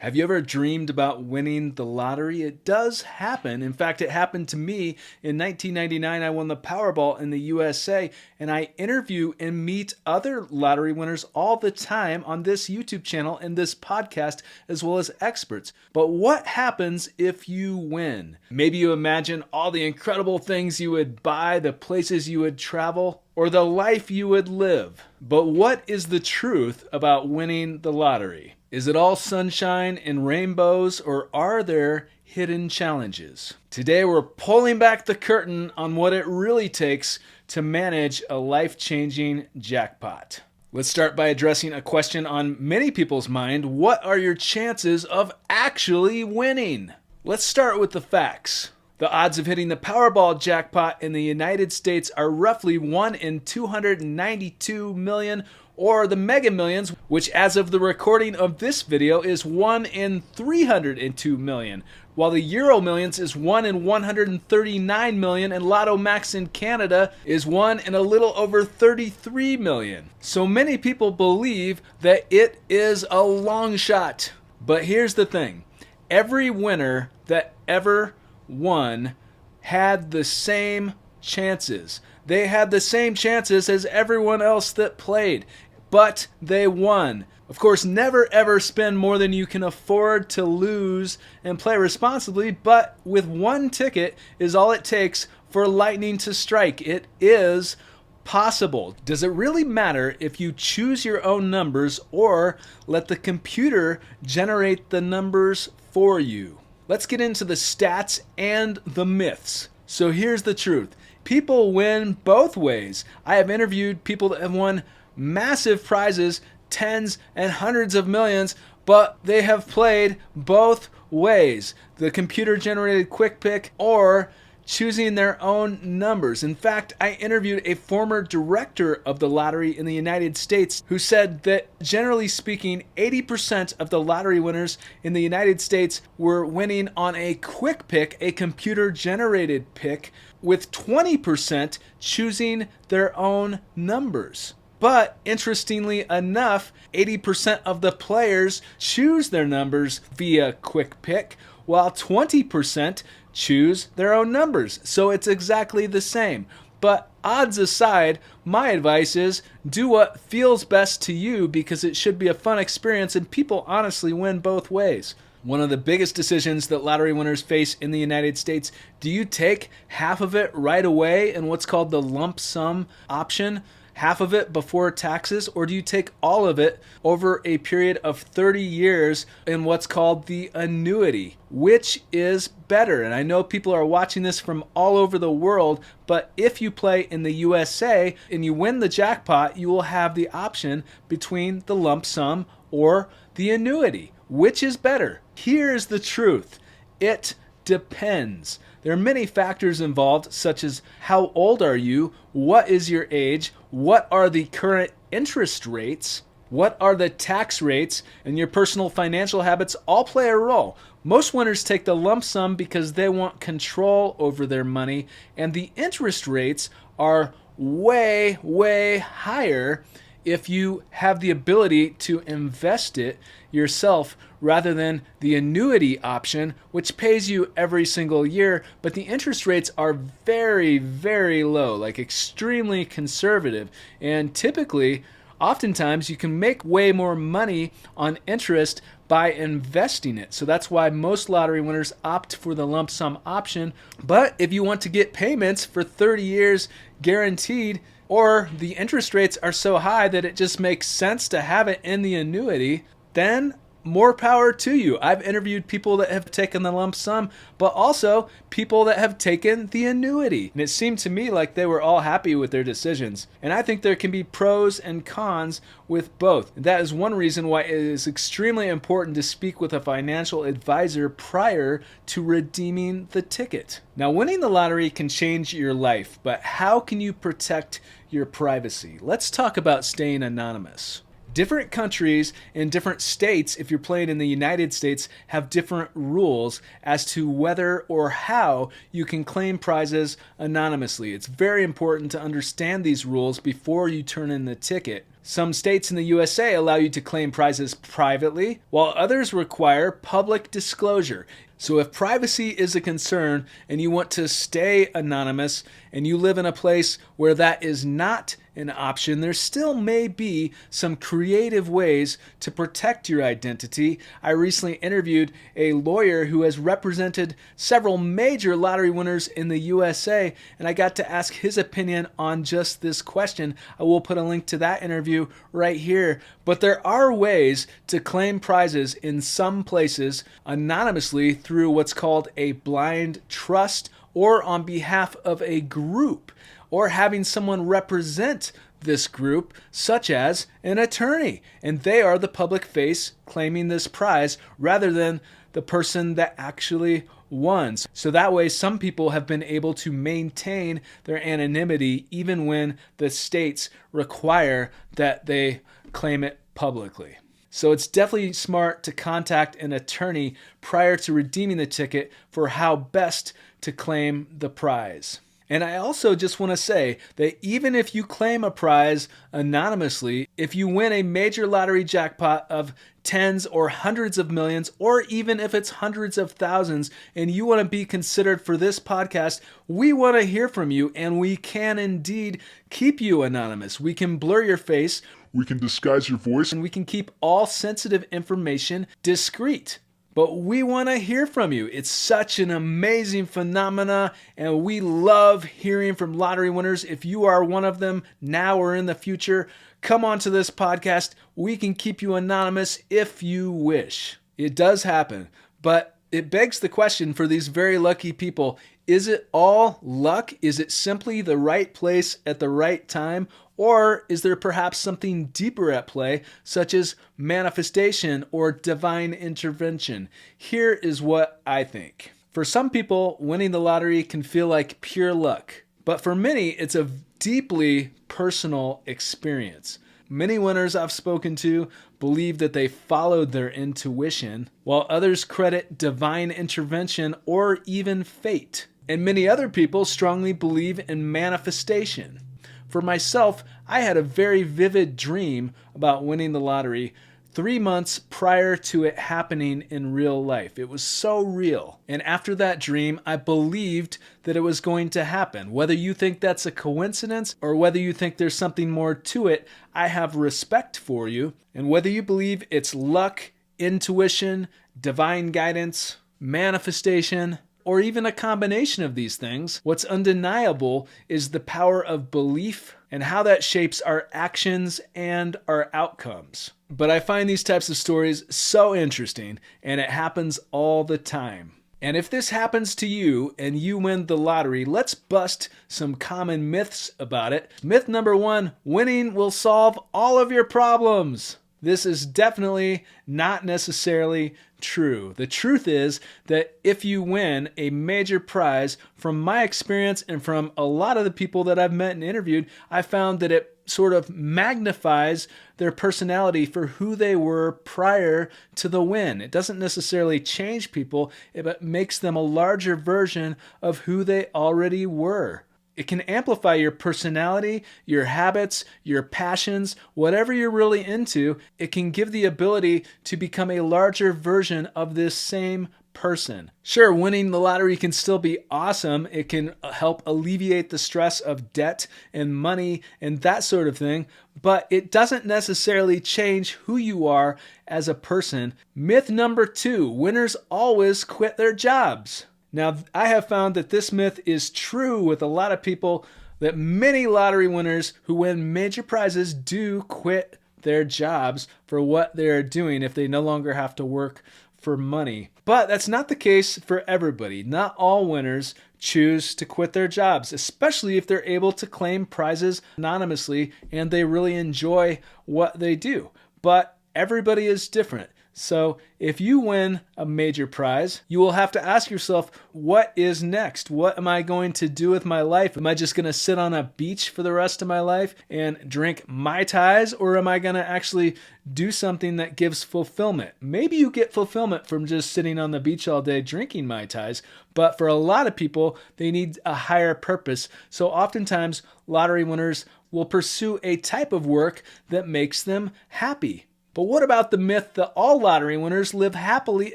Have you ever dreamed about winning the lottery? It does happen. In fact, it happened to me in 1999. I won the Powerball in the USA, and I interview and meet other lottery winners all the time on this YouTube channel and this podcast, as well as experts. But what happens if you win? Maybe you imagine all the incredible things you would buy, the places you would travel, or the life you would live. But what is the truth about winning the lottery? Is it all sunshine and rainbows, or are there hidden challenges? Today we're pulling back the curtain on what it really takes to manage a life-changing jackpot. Let's start by addressing a question on many people's mind. What are your chances of actually winning? Let's start with the facts. The odds of hitting the Powerball jackpot in the United States are roughly 1 in 292 million, or the Mega Millions, which as of the recording of this video is 1 in 302 million, while the Euro Millions is 1 in 139 million, and Lotto Max in Canada is 1 in a little over 33 million. So many people believe that it is a long shot. But here's the thing. Every winner that ever won had the same chances. They had the same chances as everyone else that played, but they won. Of course, never ever spend more than you can afford to lose and play responsibly, but with one ticket is all it takes for lightning to strike. It is possible. Does it really matter if you choose your own numbers or let the computer generate the numbers for you? Let's get into the stats and the myths. So here's the truth. People win both ways. I have interviewed people that have won massive prizes, tens and hundreds of millions, but they have played both ways. The computer-generated quick pick or choosing their own numbers. In fact, I interviewed a former director of the lottery in the United States who said that, generally speaking, 80% of the lottery winners in the United States were winning on a quick pick, a computer-generated pick, with 20% choosing their own numbers. But interestingly enough, 80% of the players choose their numbers via quick pick, while 20% choose their own numbers. So it's exactly the same. But odds aside, my advice is do what feels best to you, because it should be a fun experience and people honestly win both ways. One of the biggest decisions that lottery winners face in the United States: do you take half of it right away in what's called the lump sum option, half of it before taxes, or do you take all of it over a period of 30 years in what's called the annuity? Which is better? And I know people are watching this from all over the world, but if you play in the USA and you win the jackpot, you will have the option between the lump sum or the annuity. Which is better? Here's the truth. It depends. There are many factors involved, such as how old are you, what is your age, what are the current interest rates, what are the tax rates, and your personal financial habits all play a role. Most winners take the lump sum because they want control over their money, and the interest rates are way, way higher if you have the ability to invest it yourself rather than the annuity option, which pays you every single year, but the interest rates are very, very low, like extremely conservative. And typically, oftentimes, you can make way more money on interest by investing it. So that's why most lottery winners opt for the lump sum option. But if you want to get payments for 30 years guaranteed, or the interest rates are so high that it just makes sense to have it in the annuity, then more power to you. I've interviewed people that have taken the lump sum, but also people that have taken the annuity. And it seemed to me like they were all happy with their decisions. And I think there can be pros and cons with both. That is one reason why it is extremely important to speak with a financial advisor prior to redeeming the ticket. Now, winning the lottery can change your life, but how can you protect your privacy? Let's talk about staying anonymous. Different countries and different states, if you're playing in the United States, have different rules as to whether or how you can claim prizes anonymously. It's very important to understand these rules before you turn in the ticket. Some states in the USA allow you to claim prizes privately, while others require public disclosure. So if privacy is a concern and you want to stay anonymous and you live in a place where that is not an option, there still may be some creative ways to protect your identity. I recently interviewed a lawyer who has represented several major lottery winners in the USA, and I got to ask his opinion on just this question. I will put a link to that interview right here. But there are ways to claim prizes in some places anonymously through what's called a blind trust, or on behalf of a group, or having someone represent this group, such as an attorney, and they are the public face claiming this prize rather than the person that actually won. So that way some people have been able to maintain their anonymity even when the states require that they claim it publicly. So it's definitely smart to contact an attorney prior to redeeming the ticket for how best to claim the prize. And I also just want to say that even if you claim a prize anonymously, if you win a major lottery jackpot of tens or hundreds of millions, or even if it's hundreds of thousands, and you want to be considered for this podcast, we want to hear from you, and we can indeed keep you anonymous. We can blur your face, we can disguise your voice, and we can keep all sensitive information discreet. But we want to hear from you. It's such an amazing phenomena, and we love hearing from lottery winners. If you are one of them now or in the future, come on to this podcast. We can keep you anonymous if you wish. It does happen, but it begs the question for these very lucky people, is it all luck? Is it simply the right place at the right time? Or is there perhaps something deeper at play, such as manifestation or divine intervention? Here is what I think. For some people, winning the lottery can feel like pure luck. But for many, it's a deeply personal experience. Many winners I've spoken to believe that they followed their intuition, while others credit divine intervention or even fate. And many other people strongly believe in manifestation. For myself, I had a very vivid dream about winning the lottery 3 months prior to it happening in real life. It was so real. And after that dream, I believed that it was going to happen. Whether you think that's a coincidence or whether you think there's something more to it, I have respect for you. And whether you believe it's luck, intuition, divine guidance, manifestation, or even a combination of these things, what's undeniable is the power of belief and how that shapes our actions and our outcomes. But I find these types of stories so interesting, and it happens all the time. And if this happens to you and you win the lottery, let's bust some common myths about it. Myth number 1, winning will solve all of your problems. This is definitely not necessarily true. The truth is that if you win a major prize, from my experience and from a lot of the people that I've met and interviewed, I found that it sort of magnifies their personality for who they were prior to the win. It doesn't necessarily change people, but makes them a larger version of who they already were. It can amplify your personality, your habits, your passions, whatever you're really into. It can give the ability to become a larger version of this same person. Sure, winning the lottery can still be awesome. It can help alleviate the stress of debt and money and that sort of thing, but it doesn't necessarily change who you are as a person. Myth number 2, winners always quit their jobs. Now, I have found that this myth is true with a lot of people, that many lottery winners who win major prizes do quit their jobs for what they are doing if they no longer have to work for money. But that's not the case for everybody. Not all winners choose to quit their jobs, especially if they're able to claim prizes anonymously and they really enjoy what they do. But everybody is different. So if you win a major prize, you will have to ask yourself, what is next? What am I going to do with my life? Am I just going to sit on a beach for the rest of my life and drink Mai Tais? Or am I going to actually do something that gives fulfillment? Maybe you get fulfillment from just sitting on the beach all day drinking Mai Tais, but for a lot of people, they need a higher purpose. So oftentimes, lottery winners will pursue a type of work that makes them happy. But what about the myth that all lottery winners live happily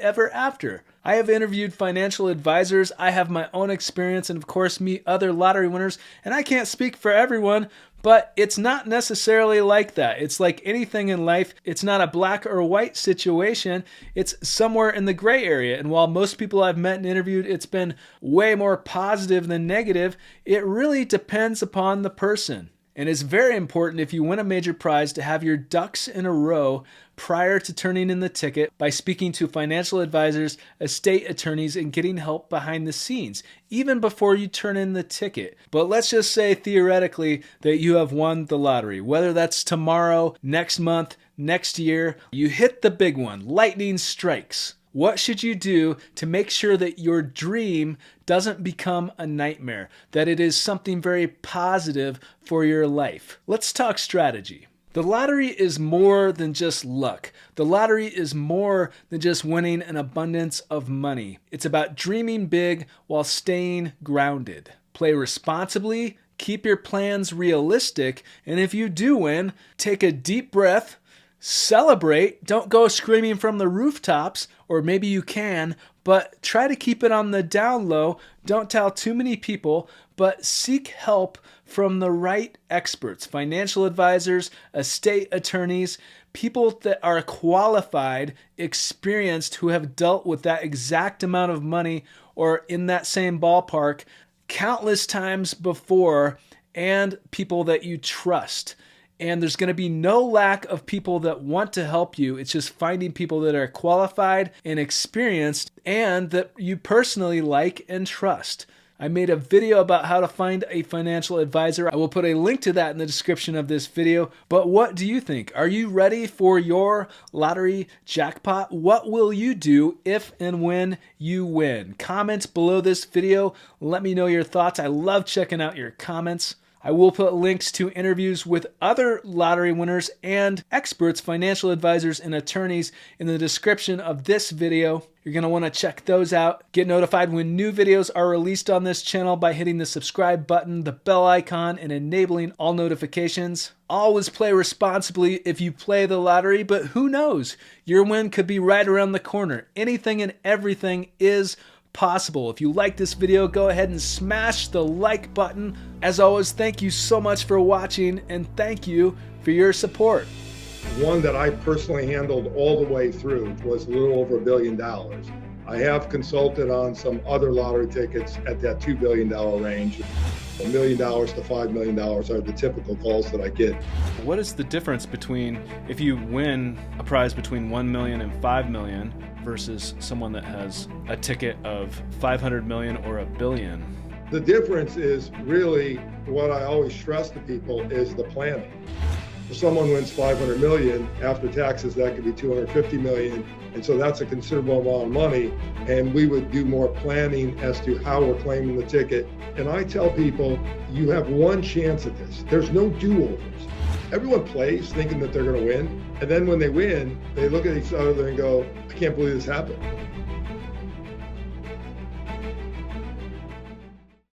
ever after? I have interviewed financial advisors, I have my own experience, and of course meet other lottery winners, and I can't speak for everyone, but it's not necessarily like that. It's like anything in life. It's not a black or white situation. It's somewhere in the gray area. And while most people I've met and interviewed, it's been way more positive than negative, it really depends upon the person. And it's very important if you win a major prize to have your ducks in a row prior to turning in the ticket by speaking to financial advisors, estate attorneys, and getting help behind the scenes, even before you turn in the ticket. But let's just say theoretically that you have won the lottery, whether that's tomorrow, next month, next year, you hit the big one, lightning strikes. What should you do to make sure that your dream doesn't become a nightmare, that it is something very positive for your life? Let's talk strategy. The lottery is more than just luck. The lottery is more than just winning an abundance of money. It's about dreaming big while staying grounded. Play responsibly, keep your plans realistic, and if you do win, take a deep breath, celebrate, don't go screaming from the rooftops, or maybe you can, but try to keep it on the down low. Don't tell too many people, but seek help from the right experts, financial advisors, estate attorneys, people that are qualified, experienced, who have dealt with that exact amount of money or in that same ballpark countless times before, and people that you trust. And there's going to be no lack of people that want to help you. It's just finding people that are qualified and experienced and that you personally like and trust. I made a video about how to find a financial advisor. I will put a link to that in the description of this video. But what do you think? Are you ready for your lottery jackpot? What will you do if and when you win? Comment below this video. Let me know your thoughts. I love checking out your comments. I will put links to interviews with other lottery winners and experts, financial advisors, and attorneys in the description of this video. You're going to want to check those out. Get notified when new videos are released on this channel by hitting the subscribe button, the bell icon, and enabling all notifications. Always play responsibly if you play the lottery, but who knows? Your win could be right around the corner. Anything and everything is possible. If you like this video, go ahead and smash the like button. As always, thank you so much for watching, and thank you for your support. One that I personally handled all the way through was a little over $1 billion. I have consulted on some other lottery tickets at that $2 billion range. $1 million to $5 million are the typical calls that I get. What is the difference between if you win a prize between 1 million and 5 million versus someone that has a ticket of 500 million or $1 billion? The difference is really what I always stress to people is the planning. If someone wins 500 million, after taxes, that could be 250 million. And so that's a considerable amount of money. And we would do more planning as to how we're claiming the ticket. And I tell people, you have one chance at this. There's no do-overs. Everyone plays thinking that they're going to win. And then when they win, they look at each other and go, I can't believe this happened.